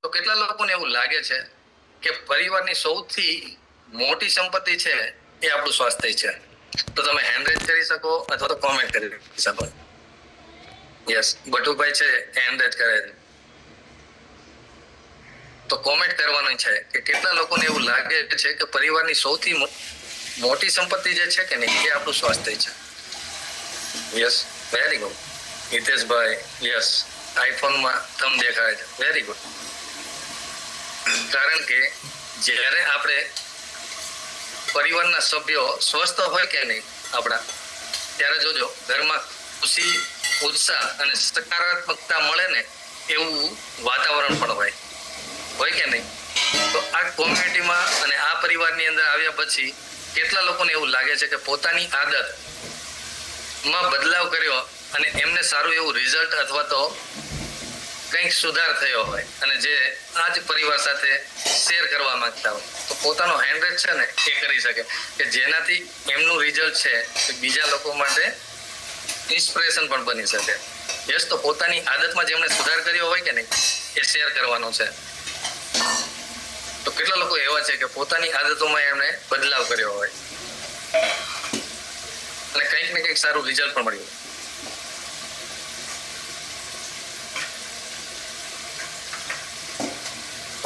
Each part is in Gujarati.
તો કેટલા લોકોને એવું લાગે છે કે પરિવારની સૌથી મોટી સંપત્તિ છે એ આપણું સ્વાસ્થ્ય છે? તો તમે હેન્ડ રેઝ કરી શકો અથવા તો કોમેન્ટ કરી શકો. યસ, બટુભાઈ છે હેન્ડ રેઝ કરે છે, તો કોમેન્ટ કરવાનું છે કે કેટલા લોકોને એવું લાગે છે કે પરિવારની સૌથી મોટી સંપત્તિ જે છે કે નહીં એ આપણું સ્વાસ્થ્ય છે. Yes, very good. Hiteshbhai, yes, આઈફોનમાં થમ દેખાય છે, વેરી ગુડ. કારણ કે જ્યારે આપણે પરિવારના સભ્યો સ્વસ્થ હોય કે નહીં આપણા, ત્યારે જોજો ઘરમાં ખુશી, ઉત્સાહ અને સકારાત્મકતા મળે ને એવું વાતાવરણ પણ હોય કે નહીં? તો આ કોમ્યુનિટીમાં અને આ પરિવારની અંદર આવ્યા પછી કેટલા લોકોને એવું લાગે છે કે પોતાની આદતમાં બદલાવ કર્યો અને એમને સારું એવું રિઝલ્ટ અથવા તો કંઈક સુધાર થયો હોય અને જે આ જ પરિવાર સાથે શેર કરવા માંગતા હોય તો પોતાનો હેન્ડરેજ છે ને એ કરી શકે કે જેનાથી એમનું રિઝલ્ટ છે એ બીજા લોકો માટે ઇન્સ્પિરેશન પણ બની શકે. યસ, તો પોતાની આદતમાં જેમણે સુધાર કર્યો હોય કે નહીં એ શેર કરવાનો છે. તો કેટલા લોકો એવા છે કે પોતાની આદતોમાં એમણે બદલાવ કર્યો હોય અને કંઈક ને કંઈક સારું રિઝલ્ટ પણ મળ્યું.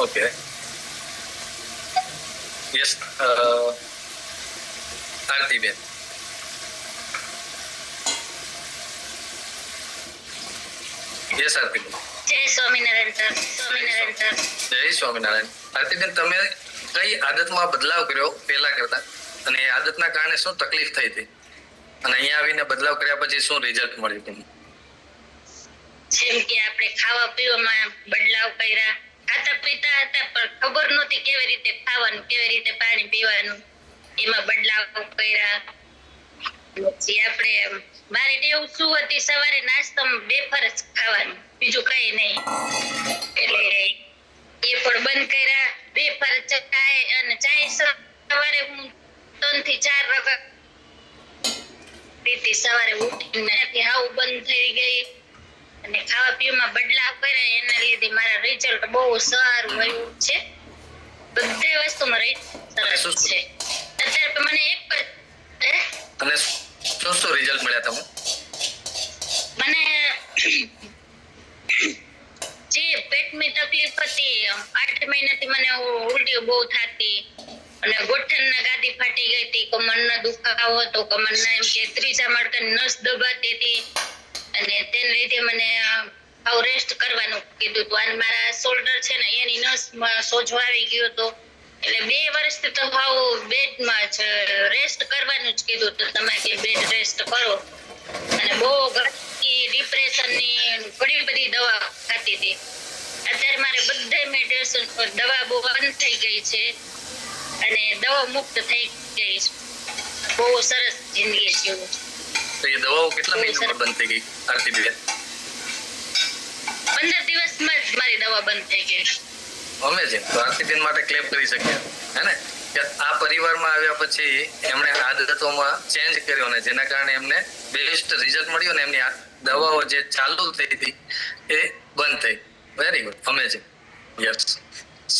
ઓકે, યસ, આરતીબેન, યસ આરતીબેન. જય સ્વામિનારાયણ સર. સ્વામિનારાયણ સર. જય સ્વામિનારાયણ. આરતીબેન, તમે કઈ આદતમાં બદલાવ કર્યો પહેલા કરતા અને એ આદતના કારણે શું તકલીફ થઈ હતી અને અહીંયા આવીને બદલાવ કર્યા પછી શું રિઝલ્ટ મળ્યું તમને? જેમ કે આપણે ખાવા પીવામાં બદલાવ કર્યા, ખાતા પીતા હતા પણ ખબર નહોતી કેવી રીતે ખાવાનું, કેવી રીતે પાણી પીવાનું, એમાં બદલાવ કર્યા. પછી આપણે મારી ટેવ શું હતી, સવારે નાસ્તામાં બેફર જ ખાવાનું, બીજું કઈ નહીં, એટલે એ પણ બંધ કર્યા. બેફર ચાય અને ચાય સવારે હું 3 થી 4 વખત પીતી, સવારે ઉઠીને હાવ બંધ થઈ ગઈ અને ખાવા પીવામાં બદલાવ કર્યા. એના લીધે મારા રિઝલ્ટ બહુ સારું આવ્યું છે. બધી વસ્તુમાં સરસ છે. અત્યારે મને એક અને શું રિઝલ્ટ મળ્યા તમને? મને જે પેટની તકલીફ હતી 8 મહિનાથી મને ઉલટીઓ બહુ થતી અને ગોઠણના ગાદી ફાટી ગઈ હતી, કમરનો દુખાવો હતો, કમરના એમ કે ત્રીજા માળખાની નસ દબાતી હતી અને તેને લીધે મને રેસ્ટ કરવાનું કીધું હતું. અને મારા શોલ્ડર છે ને એની નસમાં સોજો આવી ગયો હતો, એટલે 2 વર્ષથી તો હાવ બેડમાં જ રેસ્ટ કરવાનું જ કીધું હતું. તમે કે બેડ રેસ્ટ કરો. અને બહુ ઘણી ડિપ્રેશનની ઘણી બધી દવા ખાતી હતી. અત્યારે મારે બધા મેડિસિન પર દવા બહુ બંધ થઈ ગઈ છે અને દવા મુક્ત થઈ ગઈ છે. બહુ સરસ જિંદગી જીવું. તો એ દવાઓ કેટલા મહિના બંધ થઈ ગઈ આરતીબેન? 15 દિવસમાં જ મારી દવા બંધ થઈ ગઈ. અમેઝિંગ. તો આરતીબેન માટે ક્લેપ કરી શકીએ હે ને કે આ પરિવારમાં આવ્યા પછી એમણે આદતોમાં ચેન્જ કર્યો ને જેના કારણે એમને બેસ્ટ રિઝલ્ટ મળ્યું ને એમની દવાઓ જે ચાલુ થઈ હતી એ બંધ થઈ. Very good, amazing. Yes,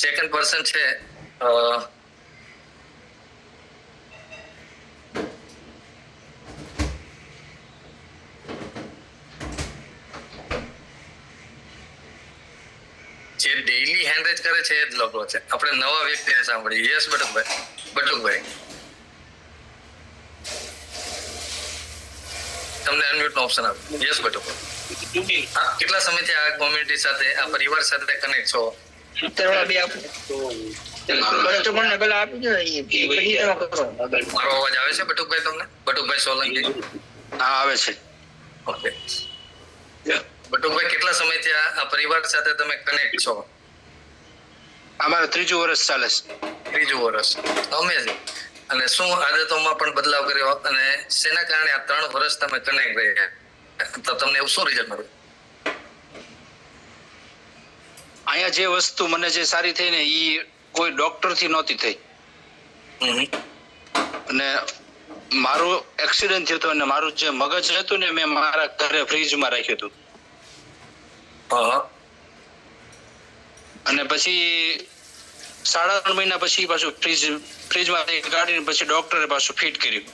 second person છે જે ડેઈલી હેન્ડરેજ કરે છે એ જ લોકો છે. આપણે નવા વ્યક્તિને સાંભળીએ. યસ બટુકભાઈ. બટુકભાઈ, તમને અનમ્યુટ નો ઓપ્શન આપો. યસ બટુકભાઈ, આપ કેટલા સમયથી આ કોમ્યુનિટી સાથે, આ પરિવાર સાથે કનેક્ટ છો? મારો અવાજ આવે છે બટુકભાઈ તમને? બટુકભાઈ સોલંકી? હા, આવે છે. ઓકે, બટુકભાઈ કેટલા સમયથી આ પરિવાર સાથે તમે કનેક્ટ છો? અમારું 3જું વર્ષ ચાલે છે. 3જું વર્ષ. અમેઝિંગ. અને શું આદતોમાં પણ બદલાવ કર્યો અને શેના કારણે આ 3 વર્ષ તમે કનેક્ટ રહ્યા તો તમને એવું શું રિઝલ્ટ મળ્યું? અહીંયા જે વસ્તુ મને જે સારી થઈ ને એ કોઈ ડોક્ટર થી નહોતી થઈ. અને મારું એક્સિડન્ટ થયો હતો અને મારું જે મગજ હતું ને મેં મારા ઘરે ફ્રીજમાં રાખ્યું હતું. અને પછી 3.5 મહિના પછી પાછું ફ્રીજમાંથી કાઢીને પછી ડોક્ટરે પાછું ફિટ કર્યું.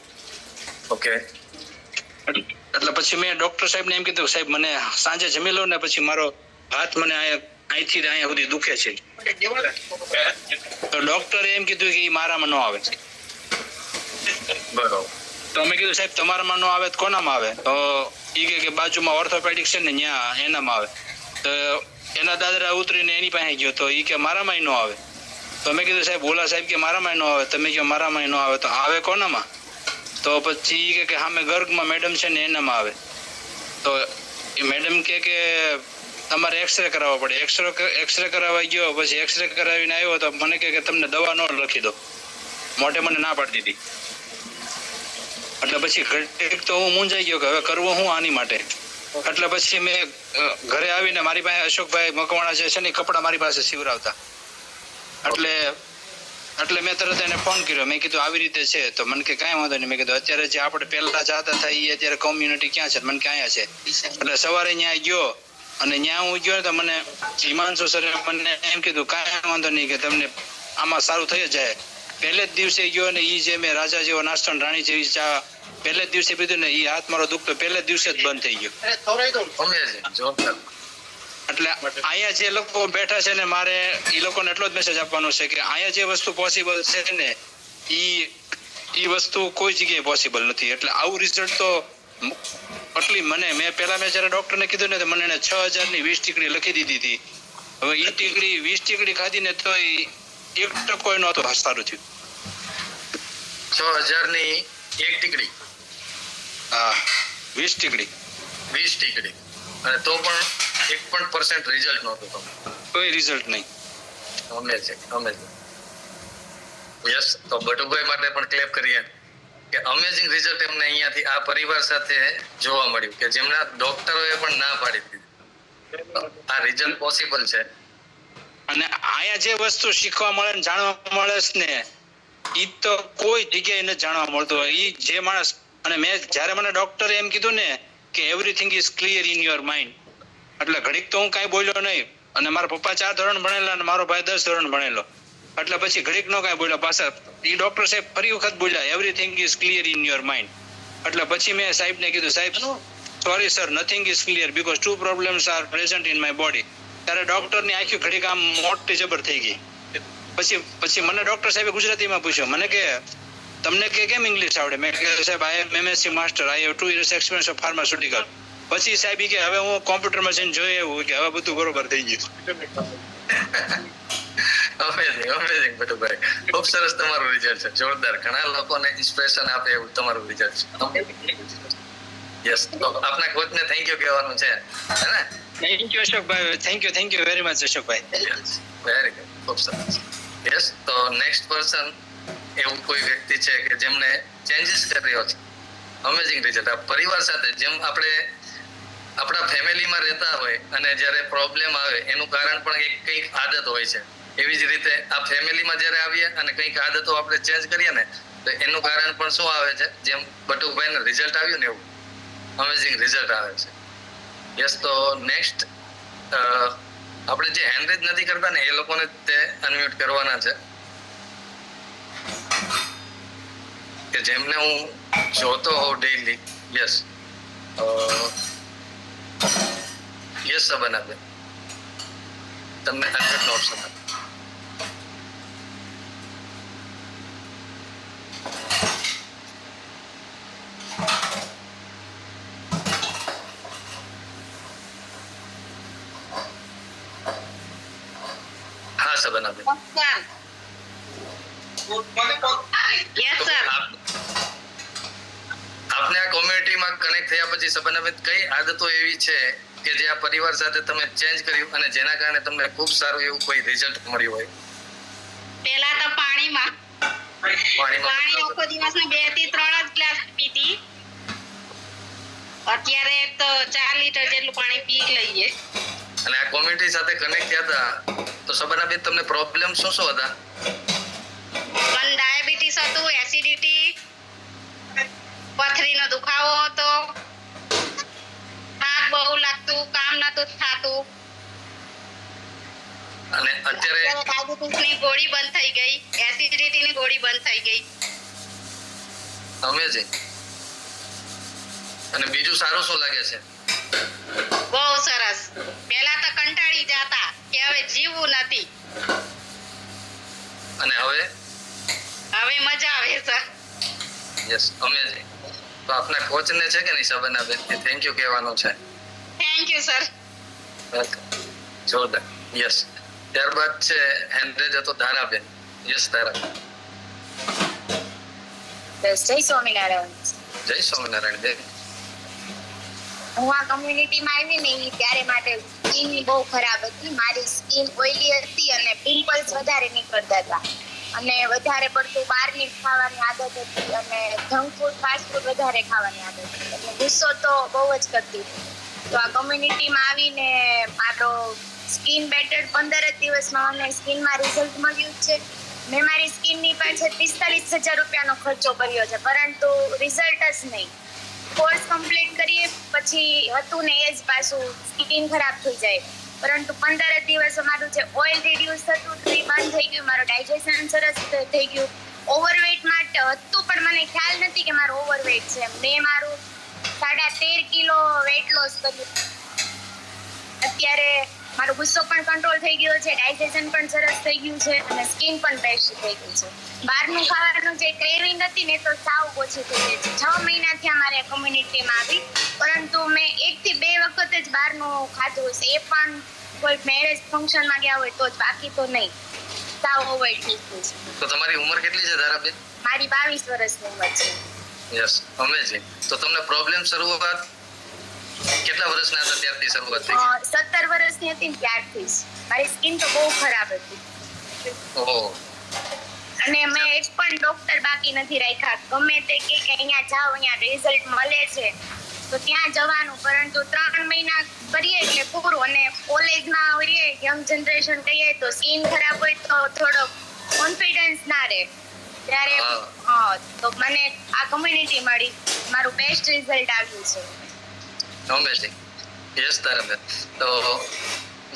ઓકે. એટલે પછી મેં ડોક્ટર સાહેબને એમ કીધું, સાહેબ મને સાંજે જમી લઉં ને પછી મારો હાથ મને અહીંથી અહીંયા સુધી દુખે છે. તો ડોક્ટરે એમ કીધું કે ઈ મારામાં ન આવે. બરોબર. તો અમે કીધું સાહેબ તમારામાં ન આવે તો કોનામાં આવે? તો ઈ કે બાજુમાં ઓર્થોપેડિક છે ને ત્યાં એનામાં આવે. તો એના દાદરા ઉતરીને એની પાસે ગયો તો ઈ કે મારામાં ન આવે. તો મેં કીધું સાહેબ ઓલા સાહેબ કે મારામાં ન આવે, તમે કહો મારામાં ન આવે, તો આવે કોનામાં? તો પછી ઈ કે સામે ગર્ગમાં મેડમ છે ને એનામાં આવે. તો એ મેડમ કે તમારે એક્સરે કરાવવો પડે. એક્સરે કરાવવા ગયો, પછી એક્સરે કરાવીને આવ્યો તો મને કે તમને દવા ન લખી દો. મોઢે મને ના પાડી દીધી. એટલે પછી ઘડીક તો હું મૂંઝાઈ ગયો કે હવે કરવું હું આની માટે. એટલે પછી મેં ઘરે આવીને મારી પાસે અશોકભાઈ મકવાણા જે છે ને કપડા મારી પાસે સીવરાવતા. એટલે મેં તરત એને ફોન કર્યો. મેં કીધું આવી રીતે છે. તો મને કે કાંઈ વાંધો નહીં. મેં કીધું અત્યારે જે આપણે પહેલા જાતા હતા એ અત્યારે કોમ્યુનિટી ક્યાં છે? મને કે અહીંયા છે. એટલે સવારે ત્યાં ગયો અને ત્યાં હું ગયો તો મને હિમાંશુ સરે મને એમ કીધું કાંઈ વાંધો નહીં કે તમને આમાં સારું થઈ જ જાય. પહેલે જ દિવસે ગયો ને ઈ જે મેં રાજા જેવો નાસ્તો ને રાણી જેવી ચા પહેલે જ દિવસે પીધું ને ઈ હાથ મારો દુખતો પહેલે જ દિવસે જ બંધ થઈ ગયો. એટલે અહીંયા જે લોકો બેઠા છે ને મારે ઈ લોકોને એટલો જ મેસેજ આપવાનો છે કે અહીંયા જે વસ્તુ પોસિબલ છે ને ઈ વસ્તુ કોઈ જગ્યાએ પોસિબલ નથી. એટલે આવું રિઝલ્ટ તો મેં જયારે ડોક્ટરને કીધું ને તો મને એને 6,000 ની 20 ટીકડી લખી દીધી હતી. હવે ઈ ટીકડી 20 ટીકડી ખાધી ને તો 1% નહોતું સારું થયું. 6,000 ની એક ટીકડી? હા, 20 ટીકડી. 20 ટીકડી. અને તો પણ 1% રિઝલ્ટ નહોતું તમને? કોઈ રિઝલ્ટ નહીં. અમેઝિંગ. યસ. તો બટુભાઈ માટે પણ ક્લેપ કરીએ કે અમેઝિંગ રિઝલ્ટ એમને અહીંયાથી આ પરિવાર સાથે જોવા મળ્યું કે જેમના ડોક્ટરોએ પણ ના પાડી દીધી. આ રિઝલ્ટ પોસિબલ છે. અને અહીંયા જે વસ્તુ શીખવા મળે ને જાણવા મળે છે ને ઈ તો કોઈ જગ્યાએ નથી જાણવા મળતું. ઈ જે માણસ અને મેં જ્યારે મને ડોક્ટરે એમ કીધું ને કે everything is clear in your mind, એટલે ઘડીક તો હું કાંઈ બોલ્યો નહીં. અને મારા પપ્પા 4 ધોરણ ભણેલા અને મારો ભાઈ 10 ધોરણ ભણેલો. એટલે પછી ઘડીક નો કાંઈ બોલ્યા. પાછા ઈ ડોક્ટર સાહેબ ફરી વખત બોલ્યા everything is clear in your mind. એટલે પછી મેં સાહેબને કીધું, સાહેબ sorry sir, nothing is clear because 2 problems are present in my body. ત્યારે ડોક્ટરની આંખી ઘડીક આમ મોટી જબર થઈ ગઈ. પછી મને ડોક્ટર સાહેબે ગુજરાતીમાં પૂછ્યું, મને કે તમને કેમ ઇંગ્લિશ આવડે? મેં કીધું સાહેબ આઈ એમ MSc master, I have 2 years experience of pharmaceutical. પછી સાહેબ કે હવે હું કોમ્પ્યુટરમાં જઈને જોઈએ એવું કે હવે બધું બરોબર થઈ ગયું. અમેઝિંગ બટુભાઈ, ખૂબ સરસ તમારું રિઝલ્ટ છે, જોરદાર. ઘણા લોકોને ઇન્સ્પિરેશન આપે એવું તમારું રિઝલ્ટ છે. યસ. તો આપના કોચને થેન્ક યુ કહેવાનું છે હે ને? Thank you Ashokbhai, thank you very much Ashokbhai. Very good, ખૂબ સરસ. યસ. તો નેક્સ્ટ પર્સન એવું કોઈ વ્યક્તિ છે કે જેમને ચેન્જીસ કર્યો છે, અમેઝિંગ રિઝલ્ટ. આ પરિવાર સાથે જેમ આપણે આપણા ફેમિલીમાં રહેતા હોય અને જ્યારે પ્રોબ્લેમ આવે એનું કારણ પણ કંઈક આદત હોય છે, એવી જ રીતે આ ફેમિલીમાં જ્યારે આવીએ અને કંઈક આદતો આપણે ચેન્જ કરીએ ને તો એનું કારણ પણ શું આવે છે? જેમ બટુભાઈને રિઝલ્ટ આવ્યું ને એવું અમેઝિંગ રિઝલ્ટ આવે છે. યસ. તો નેક્સ્ટ આપણે જે હેન્ડ રેઝ નથી કરતા ને એ લોકોને તે અનમ્યુટ કરવાના છે કે જેમને હું જોતો હોઉં ડેઈલી. યસ. યસ સબન આપે તમને અનમ્યુટ નો ઓપ્શન આપે. હા સબન આપે. Yes sir. આપને આ કોમ્યુનિટીમાં કનેક્ટ થયા પછી સબન કઈ આદતો એવી છે કે જે આ પરિવાર સાથે તમે ચેન્જ કર્યું અને જેના કારણે તમને ખૂબ સારું એવું કોઈ રિઝલ્ટ મળ્યું હોય? પહેલા તો પાણી આખો દિવસમાં 2 થી 3 જ ગ્લાસ પીતી. અત્યારે તો 4 લીટર જેટલું પાણી પી લઈએ. અને આ કોમ્યુનિટી સાથે કનેક્ટ થયા હતા તો સબનાબેન તમને પ્રોબ્લેમ શું હતા? મને ડાયાબિટીસ હતું, એસિડિટી, પથરીનો દુખાવો હતો, થાક બહુ લાગતું, કામ નતું થતું. અને અત્યારે ડાયાબિટીસની ગોળી બંધ થઈ ગઈ, એસિડિટીની ગોળી બંધ થઈ ગઈ. અમેઝિંગ. અને બીજું સારું શું લાગે છે? બહુ સરસ. પહેલા તો કંટાળી જતા કે હવે જીવવું નથી, અને હવે હવે મજા આવે સર. Yes, amazing. તો આપના કોચને છે કે નહીં શબાનાબેન, થેન્ક યુ કહેવાનું છે. Thank you sir. વેલકમ. જોરદાર. યસ. ત્યારબાદ છે હેન્ડરેજ હતો ધારાબેન. યસ ધારા. જય સ્વામિનારાયણ. જય સ્વામિનારાયણ બેન. હું આ કમ્યુનિટીમાં આવી ને ઈ ત્યારે માટે સ્કિન બહુ ખરાબ હતી. મારી સ્કિન ઓઇલી હતી અને પિમ્પલ્સ વધારે નીકળતા હતા અને વધારે પડતું બહારની ખાવાની આદત હતી અને જંક ફૂડ ફાસ્ટ ફૂડ વધારે ખાવાની આદત હતી એટલે ગુસ્સો તો બહુ જ કરતી હતી. તો આ કમ્યુનિટીમાં આવીને મારો સ્કિન બેટર 15 જ દિવસમાં મને સ્કિનમાં રિઝલ્ટ મળ્યું છે. મેં મારી સ્કિનની પાછળ 45,000 રૂપિયાનો ખર્ચો કર્યો છે પરંતુ રિઝલ્ટ જ નહીં. કોર્સ કમ્પ્લીટ કરીએ પછી હતું ને એ જ પાછું સ્કિન ખરાબ થઈ જાય. પરંતુ 15 જ દિવસ મારું જે ઓઇલ રિડ્યુસ થતું હતું એ બંધ થઈ ગયું, મારું ડાયજેશન સરસ થઈ ગયું. ઓવરવેટ માટે હતું પણ મને ખ્યાલ નથી કે મારું ઓવરવેટ છે. મેં મારું 13.5 કિલો વેટ લોસ કર્યું. અત્યારે મારો ગુસ્સો પણ કંટ્રોલ થઈ ગયો છે, ડાયજેશન પણ સરસ થઈ ગયું છે અને સ્કિન પણ બેસ્ટ થઈ ગઈ છે. બહારનું ખાવાનું જે ક્રેવિંગ હતી ને તો સાવ ઓછી થઈ ગઈ છે. 6 મહિનાથી અમારે કોમ્યુનિટીમાં આવી પરંતુ મેં 1 થી 2 વખત જ બહારનું ખાધું છે, એ પણ કોઈ મેરેજ ફંક્શનમાં ગયા હોય તો જ, બાકી તો નહીં. સાવ અવોઇડ થઈ ગયું છે. તો તમારી ઉંમર કેટલી છે ધારાબેન? મારી 22 વર્ષની ઉંમર છે. Yes, amazing. તો તમને પ્રોબ્લેમ શરૂઆત કેટલા વર્ષના હતા ત્યારથી શરૂઆત થઈ? 17 વર્ષની હતી ને ત્યારથી જ. મારી સ્કિન તો બહુ ખરાબ હતી ઓહો. અને મેં એક પણ ડોક્ટર બાકી નથી રાખ્યા. ગમે તે કે અહીંયા જાઓ, અહીંયા રિઝલ્ટ મળે છે તો ત્યાં જવાનું, પરંતુ 3 મહિના કરીએ એટલે પૂરું. અને કોલેજમાં હોઈએ, યંગ જનરેશન કહીએ તો સ્કિન ખરાબ હોય તો થોડો કોન્ફિડન્સ ના રહે. ત્યારે તો મને આ કમ્યુનિટી મળી, મારું બેસ્ટ રિઝલ્ટ આવ્યું છે. અમેઝિંગ. યસ ધારાબેન. તો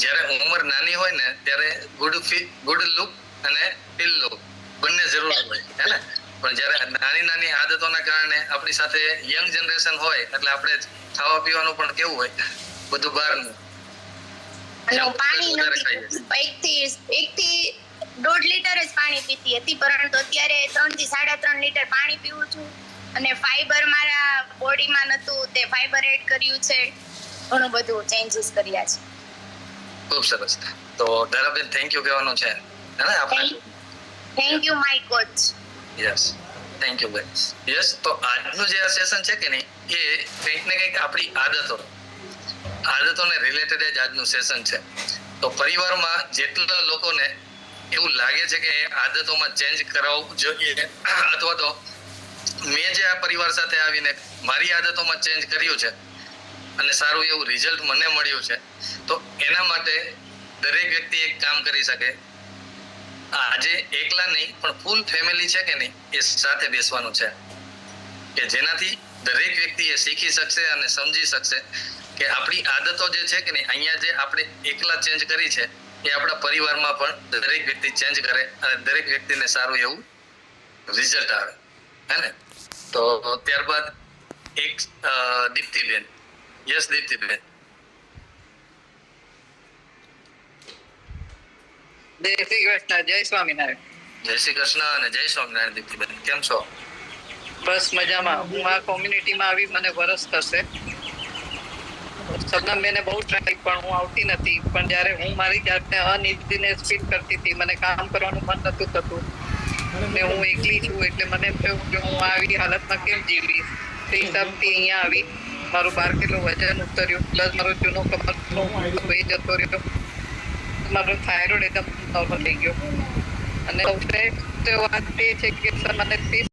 જ્યારે ઉંમર નાની હોય ને ત્યારે ગુડ લુક અને ફીલ લુક બંને જરૂર હોય, હે ને? પણ જ્યારે નાની આદતોના કારણે આપણી સાથે યંગ જનરેશન હોય એટલે આપણે ખાવા પીવાનું પણ કેવું હોય, બધું બહારનું. અને હું પાણી નથી, 1 થી 1.5 લીટર જ પાણી પીતી હતી પરંતુ અત્યારે 3 થી 3.5 લીટર પાણી પીવું છું. અને ફાઈબર મારા બોડીમાં નતું, તે ફાઈબર એડ કર્યું છે. ઘણું બધું ચેન્જીસ કર્યા છે. ખૂબ સરસ. તો ધારાબેન થેન્ક યુ કહેવાનું છે, હે ને આપણે? Thank you my coach. Yes, thank you બેન. યસ, તો આજનું જે આ સેશન છે કે નહીં એ કંઈક ને કંઈક આપણી આદતોને રિલેટેડ જ આજનું સેશન છે. તો પરિવારમાં જેટલા લોકોને એવું લાગે છે કે એ આદતોમાં ચેન્જ કરાવવું જોઈએ અથવા તો મેં જે આ પરિવાર સાથે આવીને મારી આદતોમાં ચેન્જ કર્યું છે અને સારું એવું રિઝલ્ટ મને મળ્યું છે, તો એના માટે દરેક વ્યક્તિ એક કામ કરી શકે. આજે એકલા નહીં પણ ફૂલ ફેમિલી છે કે નહીં એ સાથે બેસવાનું છે કે જેનાથી દરેક વ્યક્તિ એ શીખી શકશે અને સમજી શકશે કે આપણી આદતો જે છે કે નહીં અહીંયા જે આપણે એકલા ચેન્જ કરી છે એ આપણા પરિવારમાં પણ દરેક વ્યક્તિ ચેન્જ કરે અને દરેક વ્યક્તિને સારું એવું રિઝલ્ટ આવે, હે ને? તો ત્યારબાદ એક દીપ્તિબેન. યસ દીપ્તિબેન. જય શ્રી કૃષ્ણ. જય સ્વામિનારાયણ. જય શ્રી કૃષ્ણ અને જય સ્વામિનારાયણ. દીપ્તિબેન કેમ છો? બસ મજામાં. હું આ કોમ્યુનિટીમાં આવી મને વરસ થશે. સબનમબેને બહુ ટ્રાય પણ હું આવતી નથી. પણ જ્યારે હું મારી જાતને અનઇઝીનેસ ફીલ કરતી હતી, મને કામ કરવાનું મન નતું થતું ને હું એકલી છું એટલે મને એમ થયું કે હું આવી હાલતમાં કેમ જીવીશ. તે હિસાબથી અહીંયા આવી મારું 12 કિલો વજન ઉતર્યું, પ્લસ મારો જૂનો કમરનો એ જતો રહ્યો, મારો થાઇરોઇડ એકદમ નોર્મલ થઈ ગયો. અને સૌથી વાત એ છે કે સર મને 30